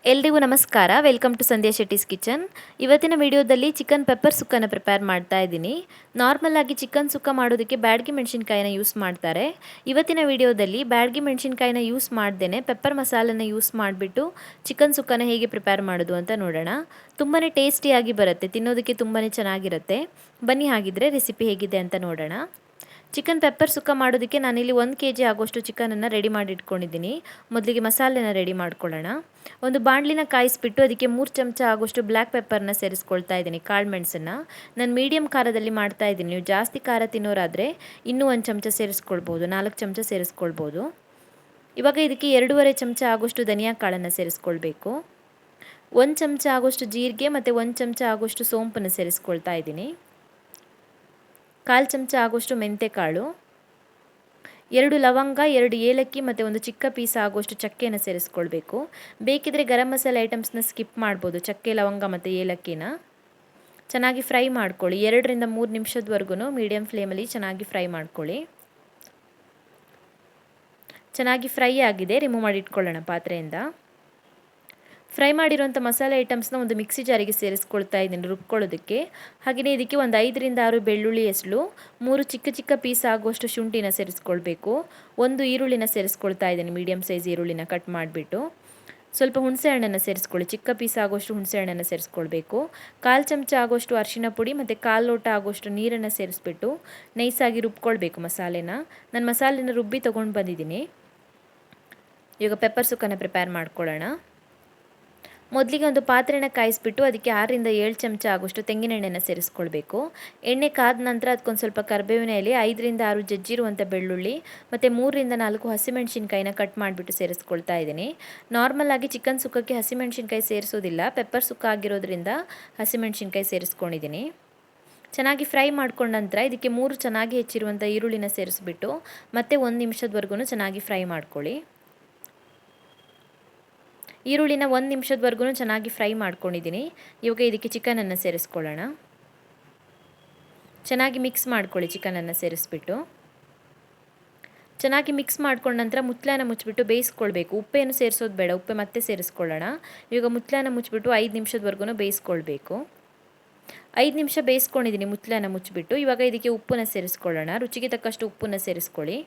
ಎಲ್ರಿಗೂ ನಮಸ್ಕಾರ. Welcome to Sandhya Shetty's kitchen. ಇವತ್ತಿನ ವಿಡಿಯೋದಲ್ಲಿ ಚಿಕನ್ ಪೆಪ್ಪರ್ ಸುಕ್ಕನ ಪ್ರಿಪೇರ್ ಮಾಡ್ತಾ ಇದ್ದೀನಿ. ನಾರ್ಮಲ್ ಆಗಿ ಚಿಕನ್ ಸುಕ್ಕ ಮಾಡೋದಕ್ಕೆ ಬ್ಯಾಡಗಿ ಮೆಣಸಿನಕಾಯಿನ ಯೂಸ್ ಮಾಡ್ತಾರೆ. ಇವತ್ತಿನ ವಿಡಿಯೋದಲ್ಲಿ ಬ್ಯಾಡಗಿ ಮೆಣಸಿನಕಾಯಿನ ಯೂಸ್ ಮಾಡ್ದೇನೆ ಪೆಪ್ಪರ್ ಮಸಾಲನ ಯೂಸ್ ಮಾಡಿಬಿಟ್ಟು ಚಿಕನ್ ಸುಕ್ಕನ ಹೇಗೆ ಪ್ರಿಪೇರ್ ಮಾಡೋದು ಅಂತ ನೋಡೋಣ. ತುಂಬಾ ಟೇಸ್ಟಿಯಾಗಿ ಬರುತ್ತೆ, ತಿನ್ನೋದಕ್ಕೆ ತುಂಬಾ ಚೆನ್ನಾಗಿರುತ್ತೆ. ಬನ್ನಿ ಹಾಗಿದ್ರೆ ರೆಸಿಪಿ ಹೇಗಿದೆ ಅಂತ ನೋಡೋಣ. ಚಿಕನ್ ಪೆಪ್ಪರ್ ಸುಕ್ಕ ಮಾಡೋದಕ್ಕೆ ನಾನಿಲ್ಲಿ 1 kg ಆಗೋಷ್ಟು ಚಿಕನನ್ನು ರೆಡಿ ಮಾಡಿ ಇಟ್ಕೊಂಡಿದ್ದೀನಿ. ಮೊದಲಿಗೆ ಮಸಾಲೆನ ರೆಡಿ ಮಾಡ್ಕೊಳ್ಳೋಣ. ಒಂದು ಬಾಣಲಿನ ಕಾಯಿಸ್ಬಿಟ್ಟು ಅದಕ್ಕೆ 3 ಚಮಚ ಆಗೋಷ್ಟು ಬ್ಲ್ಯಾಕ್ ಪೆಪ್ಪರ್ನ ಸೇರಿಸ್ಕೊಳ್ತಾ ಇದ್ದೀನಿ, ಕಾಳು ಮೆಣಸನ್ನು. ನಾನು ಮೀಡಿಯಮ್ ಖಾರದಲ್ಲಿ ಮಾಡ್ತಾ ಇದ್ದೀನಿ. ನೀವು ಜಾಸ್ತಿ ಖಾರ ತಿನ್ನೋರಾದರೆ ಇನ್ನೂ 1 ಚಮಚ ಸೇರಿಸ್ಕೊಳ್ಬೋದು, 4 ಚಮಚ ಸೇರಿಸ್ಕೊಳ್ಬೋದು. ಇವಾಗ ಇದಕ್ಕೆ 2.5 ಚಮಚ ಆಗೋಷ್ಟು ಧನಿಯಾ ಕಾಳನ್ನು ಸೇರಿಸ್ಕೊಳ್ಬೇಕು. 1 ಚಮಚ ಆಗೋಷ್ಟು ಜೀರಿಗೆ ಮತ್ತು 1 ಚಮಚ ಆಗೋಷ್ಟು ಸೋಂಪನ್ನು ಸೇರಿಸ್ಕೊಳ್ತಾ ಇದ್ದೀನಿ. 1/4 ಚಮಚ ಆಗೋಷ್ಟು ಮೆಂತೆಕಾಳು, 2 ಲವಂಗ, 2 ಏಲಕ್ಕಿ ಮತ್ತು ಒಂದು ಚಿಕ್ಕ ಪೀಸ್ ಆಗೋಷ್ಟು ಚಕ್ಕೆನ ಸೇರಿಸ್ಕೊಳ್ಬೇಕು. ಬೇಕಿದ್ರೆ ಗರಂ ಮಸಾಲೆ ಐಟಮ್ಸ್ನ ಸ್ಕಿಪ್ ಮಾಡ್ಬೋದು, ಚಕ್ಕೆ, ಲವಂಗ ಮತ್ತು ಏಲಕ್ಕಿನ. ಚೆನ್ನಾಗಿ ಫ್ರೈ ಮಾಡ್ಕೊಳ್ಳಿ. 2 ರಿಂದ 3 ನಿಮಿಷದವರೆಗೂ ಮೀಡಿಯಮ್ ಫ್ಲೇಮಲ್ಲಿ ಚೆನ್ನಾಗಿ ಫ್ರೈ ಮಾಡ್ಕೊಳ್ಳಿ. ಚೆನ್ನಾಗಿ ಫ್ರೈ ಆಗಿದೆ, ರಿಮೂವ್ ಮಾಡಿ ಇಟ್ಕೊಳ್ಳೋಣ ಪಾತ್ರೆಯಿಂದ. ಫ್ರೈ ಮಾಡಿರೋಂಥ ಮಸಾಲೆ ಐಟಮ್ಸ್ನ ಒಂದು ಮಿಕ್ಸಿ ಜಾರಿಗೆ ಸೇರಿಸ್ಕೊಳ್ತಾ ಇದ್ದೀನಿ ರುಬ್ಕೊಳ್ಳೋದಕ್ಕೆ. ಹಾಗೆಯೇ ಇದಕ್ಕೆ ಒಂದು 5 ರಿಂದ 6 ಬೆಳ್ಳುಳ್ಳಿ ಹೆಸಳು, 3 ಚಿಕ್ಕ ಚಿಕ್ಕ ಪೀಸ್ ಆಗುವಷ್ಟು ಶುಂಠಿನ ಸೇರಿಸ್ಕೊಳ್ಬೇಕು. 1 ಈರುಳ್ಳಿನ ಸೇರಿಸ್ಕೊಳ್ತಾ ಇದ್ದೀನಿ, ಮೀಡಿಯಮ್ ಸೈಜ್ ಈರುಳ್ಳಿನ ಕಟ್ ಮಾಡಿಬಿಟ್ಟು. ಸ್ವಲ್ಪ ಹುಣಸೆ ಹಣ್ಣನ್ನು ಸೇರಿಸ್ಕೊಳ್ಳಿ, ಚಿಕ್ಕ ಪೀಸ್ ಆಗೋಷ್ಟು ಹುಣಸೆ ಹಣ್ಣನ್ನು ಸೇರಿಸ್ಕೊಳ್ಬೇಕು. 1/4 ಚಮಚ ಆಗೋಷ್ಟು ಅರಿಶಿನ ಪುಡಿ ಮತ್ತು 1/4 ಲೋಟ ಆಗೋಷ್ಟು ನೀರನ್ನು ಸೇರಿಸ್ಬಿಟ್ಟು ನೈಸಾಗಿ ರುಬ್ಕೊಳ್ಬೇಕು ಮಸಾಲೆನ. ನಾನು ಮಸಾಲೆನ ರುಬ್ಬಿ ತೊಗೊಂಡು ಬಂದಿದ್ದೀನಿ. ಈಗ ಪೆಪ್ಪರ್ ಸುಕ್ಕನ ಪ್ರಿಪೇರ್ ಮಾಡ್ಕೊಳ್ಳೋಣ. ಮೊದಲಿಗೆ ಒಂದು ಪಾತ್ರೆನ ಕಾಯಿಸ್ಬಿಟ್ಟು ಅದಕ್ಕೆ 6 ರಿಂದ 7 ಚಮಚ ಆಗೋಷ್ಟು ತೆಂಗಿನ ಎಣ್ಣೆನ ಸೇರಿಸ್ಕೊಳ್ಬೇಕು. ಎಣ್ಣೆ ಕಾದ ನಂತರ ಅದಕ್ಕೊಂದು ಸ್ವಲ್ಪ ಕರಿಬೇವಿನ ಎಲೆ, 5 ರಿಂದ 6 ಜಜ್ಜಿರುವಂಥ ಬೆಳ್ಳುಳ್ಳಿ ಮತ್ತು 3 ರಿಂದ 4 ಹಸಿಮೆಣಸಿನ್ಕಾಯಿನ ಕಟ್ ಮಾಡಿಬಿಟ್ಟು ಸೇರಿಸ್ಕೊಳ್ತಾ ಇದ್ದೀನಿ. ನಾರ್ಮಲ್ ಆಗಿ ಚಿಕನ್ ಸುಕ್ಕಕ್ಕೆ ಹಸಿಮೆಣಸಿನ್ಕಾಯಿ ಸೇರಿಸೋದಿಲ್ಲ, ಪೆಪ್ಪರ್ ಸುಕ್ಕ ಆಗಿರೋದ್ರಿಂದ ಹಸಿಮೆಣಸಿನ್ಕಾಯಿ ಸೇರಿಸ್ಕೊಂಡಿದ್ದೀನಿ. ಚೆನ್ನಾಗಿ ಫ್ರೈ ಮಾಡ್ಕೊಂಡ ನಂತರ ಇದಕ್ಕೆ 3 ಚೆನ್ನಾಗಿ ಹೆಚ್ಚಿರುವಂಥ ಈರುಳ್ಳಿನ ಸೇರಿಸ್ಬಿಟ್ಟು ಮತ್ತೆ 1 ನಿಮಿಷದವರೆಗೂ ಚೆನ್ನಾಗಿ ಫ್ರೈ ಮಾಡ್ಕೊಳ್ಳಿ. ಈರುಳ್ಳಿನ 1 ನಿಮಿಷದವರೆಗೂ ಚೆನ್ನಾಗಿ ಫ್ರೈ ಮಾಡ್ಕೊಂಡಿದ್ದೀನಿ. ಇವಾಗ ಇದಕ್ಕೆ ಚಿಕನನ್ನು ಸೇರಿಸ್ಕೊಳ್ಳೋಣ. ಚೆನ್ನಾಗಿ ಮಿಕ್ಸ್ ಮಾಡ್ಕೊಳ್ಳಿ. ಚಿಕನನ್ನು ಸೇರಿಸ್ಬಿಟ್ಟು ಚೆನ್ನಾಗಿ ಮಿಕ್ಸ್ ಮಾಡ್ಕೊಂಡ ನಂತರ ಮುಚ್ಚಳನ ಮುಚ್ಚಿಬಿಟ್ಟು ಬೇಯಿಸ್ಕೊಳ್ಬೇಕು. ಉಪ್ಪೇನು ಸೇರಿಸೋದು ಬೇಡ, ಉಪ್ಪೆ ಮತ್ತೆ ಸೇರಿಸ್ಕೊಳ್ಳೋಣ. ಇವಾಗ ಮುಚ್ಚಳನ ಮುಚ್ಚಿಬಿಟ್ಟು 5 ನಿಮಿಷದವರೆಗೂ ಬೇಯಿಸ್ಕೊಳ್ಬೇಕು. 5 ನಿಮಿಷ ಬೇಯಿಸ್ಕೊಂಡಿದ್ದೀನಿ ಮುಚ್ಚಳನ ಮುಚ್ಚಿಬಿಟ್ಟು. ಇವಾಗ ಇದಕ್ಕೆ ಉಪ್ಪನ್ನು ಸೇರಿಸ್ಕೊಳ್ಳೋಣ. ರುಚಿಗೆ ತಕ್ಕಷ್ಟು ಉಪ್ಪನ್ನು ಸೇರಿಸ್ಕೊಳ್ಳಿ.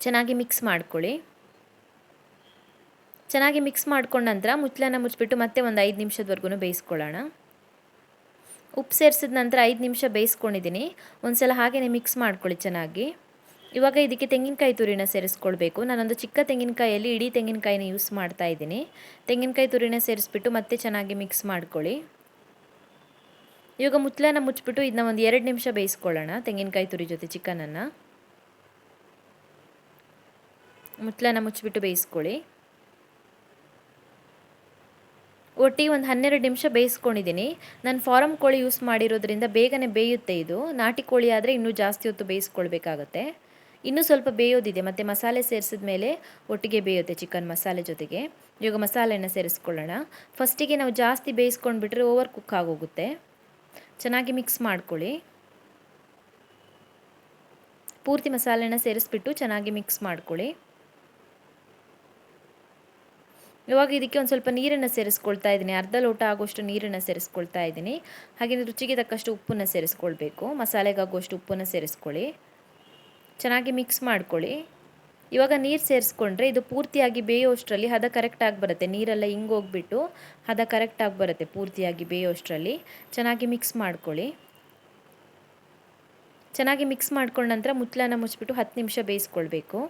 ಚೆನ್ನಾಗಿ ಮಿಕ್ಸ್ ಮಾಡ್ಕೊಳ್ಳಿ. ಚೆನ್ನಾಗಿ ಮಿಕ್ಸ್ ಮಾಡ್ಕೊಂಡ ನಂತರ ಮುಚ್ಚಳನ ಮುಚ್ಚಿಬಿಟ್ಟು ಮತ್ತೆ ಒಂದು 5 ನಿಮಿಷದವರೆಗೂ ಬೇಯಿಸ್ಕೊಳ್ಳೋಣ. ಉಪ್ಪು ಸೇರಿಸಿದ ನಂತರ 5 ನಿಮಿಷ ಬೇಯಿಸ್ಕೊಂಡಿದ್ದೀನಿ. ಒಂದು ಸಲ ಹಾಗೆಯೇ ಮಿಕ್ಸ್ ಮಾಡ್ಕೊಳ್ಳಿ ಚೆನ್ನಾಗಿ. ಇವಾಗ ಇದಕ್ಕೆ ತೆಂಗಿನಕಾಯಿ ತುರಿನ ಸೇರಿಸ್ಕೊಳ್ಬೇಕು. ನಾನೊಂದು ಚಿಕ್ಕ ತೆಂಗಿನಕಾಯಲ್ಲಿ ಇಡೀ ತೆಂಗಿನಕಾಯಿನ ಯೂಸ್ ಮಾಡ್ತಾ ಇದ್ದೀನಿ. ತೆಂಗಿನಕಾಯಿ ತುರಿನ ಸೇರಿಸ್ಬಿಟ್ಟು ಮತ್ತೆ ಚೆನ್ನಾಗಿ ಮಿಕ್ಸ್ ಮಾಡ್ಕೊಳ್ಳಿ. ಇವಾಗ ಮುಚ್ಚಳನ ಮುಚ್ಚಿಬಿಟ್ಟು ಇದನ್ನ ಒಂದು 2 ನಿಮಿಷ ಬೇಯಿಸ್ಕೊಳ್ಳೋಣ. ತೆಂಗಿನಕಾಯಿ ತುರಿ ಜೊತೆ ಚಿಕನನ್ನು ಮುಚ್ಚಳನ ಮುಚ್ಚಿಬಿಟ್ಟು ಬೇಯಿಸ್ಕೊಳ್ಳಿ. ಒಟ್ಟಿಗೆ ಒಂದು 12 ನಿಮಿಷ ಬೇಯಿಸ್ಕೊಂಡಿದ್ದೀನಿ. ನಾನು ಫಾರಮ್ ಕೋಳಿ ಯೂಸ್ ಮಾಡಿರೋದ್ರಿಂದ ಬೇಗನೆ ಬೇಯುತ್ತೆ ಇದು. ನಾಟಿ ಕೋಳಿ ಆದರೆ ಇನ್ನೂ ಜಾಸ್ತಿ ಹೊತ್ತು ಬೇಯಿಸ್ಕೊಳ್ಬೇಕಾಗತ್ತೆ. ಇನ್ನೂ ಸ್ವಲ್ಪ ಬೇಯೋದಿದೆ, ಮತ್ತು ಮಸಾಲೆ ಸೇರಿಸಿದ ಮೇಲೆ ಒಟ್ಟಿಗೆ ಬೇಯುತ್ತೆ ಚಿಕನ್ ಮಸಾಲೆ ಜೊತೆಗೆ. ಇವಾಗ ಮಸಾಲೆನ ಸೇರಿಸ್ಕೊಳ್ಳೋಣ. ಫಸ್ಟಿಗೆ ನಾವು ಜಾಸ್ತಿ ಬೇಯಿಸ್ಕೊಂಡ್ಬಿಟ್ರೆ ಓವರ್ ಕುಕ್ ಆಗೋಗುತ್ತೆ. ಚೆನ್ನಾಗಿ ಮಿಕ್ಸ್ ಮಾಡ್ಕೊಳ್ಳಿ. ಪೂರ್ತಿ ಮಸಾಲೆನ ಸೇರಿಸ್ಬಿಟ್ಟು ಚೆನ್ನಾಗಿ ಮಿಕ್ಸ್ ಮಾಡ್ಕೊಳ್ಳಿ. ಇವಾಗ ಇದಕ್ಕೆ ಒಂದು ಸ್ವಲ್ಪ ನೀರನ್ನು ಸೇರಿಸ್ಕೊಳ್ತಾ ಇದ್ದೀನಿ. ಅರ್ಧ ಲೋಟ ಆಗೋಷ್ಟು ನೀರನ್ನು ಸೇರಿಸ್ಕೊಳ್ತಾ ಇದ್ದೀನಿ. ಹಾಗೆಯೇ ರುಚಿಗೆ ತಕ್ಕಷ್ಟು ಉಪ್ಪನ್ನು ಸೇರಿಸ್ಕೊಳ್ಬೇಕು. ಮಸಾಲೆಗಾಗುವಷ್ಟು ಉಪ್ಪನ್ನು ಸೇರಿಸ್ಕೊಳ್ಳಿ. ಚೆನ್ನಾಗಿ ಮಿಕ್ಸ್ ಮಾಡ್ಕೊಳ್ಳಿ. ಇವಾಗ ನೀರು ಸೇರಿಸ್ಕೊಂಡ್ರೆ ಇದು ಪೂರ್ತಿಯಾಗಿ ಬೇಯೋಷ್ಟರಲ್ಲಿ ಹದ ಕರೆಕ್ಟಾಗಿ ಬರುತ್ತೆ. ನೀರೆಲ್ಲ ಹಿಂಗೋಗ್ಬಿಟ್ಟು ಹದ ಕರೆಕ್ಟಾಗಿ ಬರುತ್ತೆ ಪೂರ್ತಿಯಾಗಿ ಬೇಯೋಷ್ಟರಲ್ಲಿ. ಚೆನ್ನಾಗಿ ಮಿಕ್ಸ್ ಮಾಡ್ಕೊಳ್ಳಿ. ಚೆನ್ನಾಗಿ ಮಿಕ್ಸ್ ಮಾಡ್ಕೊಂಡ ನಂತರ ಮುಚ್ಚಳನ ಮುಚ್ಚಿಬಿಟ್ಟು 10 ನಿಮಿಷ ಬೇಯಿಸ್ಕೊಳ್ಬೇಕು.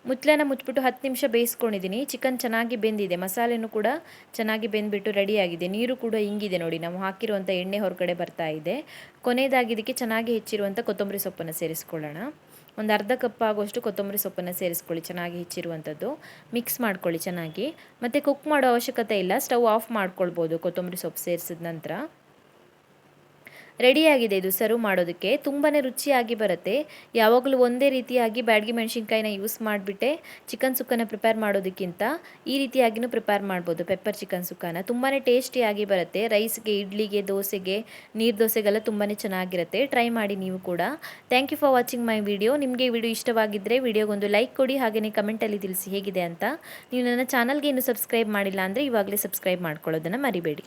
ಮುಚ್ಚಳನ ಮುಚ್ಚಿಬಿಟ್ಟು 10 ನಿಮಿಷ ಬೇಯಿಸ್ಕೊಂಡಿದ್ದೀನಿ. ಚಿಕನ್ ಚೆನ್ನಾಗಿ ಬೆಂದಿದೆ, ಮಸಾಲೆನೂ ಕೂಡ ಚೆನ್ನಾಗಿ ಬೆಂದ್ಬಿಟ್ಟು ರೆಡಿಯಾಗಿದೆ. ನೀರು ಕೂಡ ಹಿಂಗಿದೆ ನೋಡಿ, ನಾವು ಹಾಕಿರುವಂಥ ಎಣ್ಣೆ ಹೊರಗಡೆ ಬರ್ತಾ ಇದೆ. ಕೊನೆಯದಾಗಿ ಇದಕ್ಕೆ ಚೆನ್ನಾಗಿ ಹೆಚ್ಚಿರುವಂಥ ಕೊತ್ತಂಬರಿ ಸೊಪ್ಪನ್ನು ಸೇರಿಸ್ಕೊಳ್ಳೋಣ. ಒಂದು ಅರ್ಧ ಕಪ್ ಆಗುವಷ್ಟು ಕೊತ್ತಂಬರಿ ಸೊಪ್ಪನ್ನು ಸೇರಿಸ್ಕೊಳ್ಳಿ, ಚೆನ್ನಾಗಿ ಹೆಚ್ಚಿರುವಂಥದ್ದು. ಮಿಕ್ಸ್ ಮಾಡ್ಕೊಳ್ಳಿ ಚೆನ್ನಾಗಿ. ಮತ್ತು ಕುಕ್ ಮಾಡೋ ಅವಶ್ಯಕತೆ ಇಲ್ಲ, ಸ್ಟವ್ ಆಫ್ ಮಾಡ್ಕೊಳ್ಬೋದು ಕೊತ್ತಂಬರಿ ಸೊಪ್ಪು ಸೇರಿಸಿದ ನಂತರ. ರೆಡಿಯಾಗಿದೆ ಇದು ಸರ್ವ್ ಮಾಡೋದಕ್ಕೆ. ತುಂಬಾ ರುಚಿಯಾಗಿ ಬರುತ್ತೆ. ಯಾವಾಗಲೂ ಒಂದೇ ರೀತಿಯಾಗಿ ಬ್ಯಾಡಗಿ ಮೆಣಸಿನ್ಕಾಯಿನ ಯೂಸ್ ಮಾಡಿಬಿಟ್ಟೆ ಚಿಕನ್ ಸುಕ್ಕನ ಪ್ರಿಪೇರ್ ಮಾಡೋದಕ್ಕಿಂತ ಈ ರೀತಿಯಾಗಿಯೂ ಪ್ರಿಪೇರ್ ಮಾಡ್ಬೋದು ಪೆಪ್ಪರ್ ಚಿಕನ್ ಸುಕ್ಕನ. ತುಂಬಾ ಟೇಸ್ಟಿಯಾಗಿ ಬರುತ್ತೆ. ರೈಸ್ಗೆ, ಇಡ್ಲಿಗೆ, ದೋಸೆಗೆ, ನೀರು ದೋಸೆಗೆಲ್ಲ ತುಂಬಾ ಚೆನ್ನಾಗಿರುತ್ತೆ. ಟ್ರೈ ಮಾಡಿ ನೀವು ಕೂಡ. Thank you for watching my video. ನಿಮಗೆ ಈ ವಿಡಿಯೋ ಇಷ್ಟವಾಗಿದ್ದರೆ ವಿಡಿಯೋಗೊಂದು ಲೈಕ್ ಕೊಡಿ, ಹಾಗೆಯೇ ಕಮೆಂಟಲ್ಲಿ ತಿಳಿಸಿ ಹೇಗಿದೆ ಅಂತ. ನೀವು ನನ್ನ ಚಾನಲ್ಗೆ ಇನ್ನೂ ಸಬ್ಸ್ಕ್ರೈಬ್ ಮಾಡಿಲ್ಲ ಅಂದರೆ ಇವಾಗಲೇ ಸಬ್ಸ್ಕ್ರೈಬ್ ಮಾಡ್ಕೊಳ್ಳೋದನ್ನು ಮರಿಬೇಡಿ.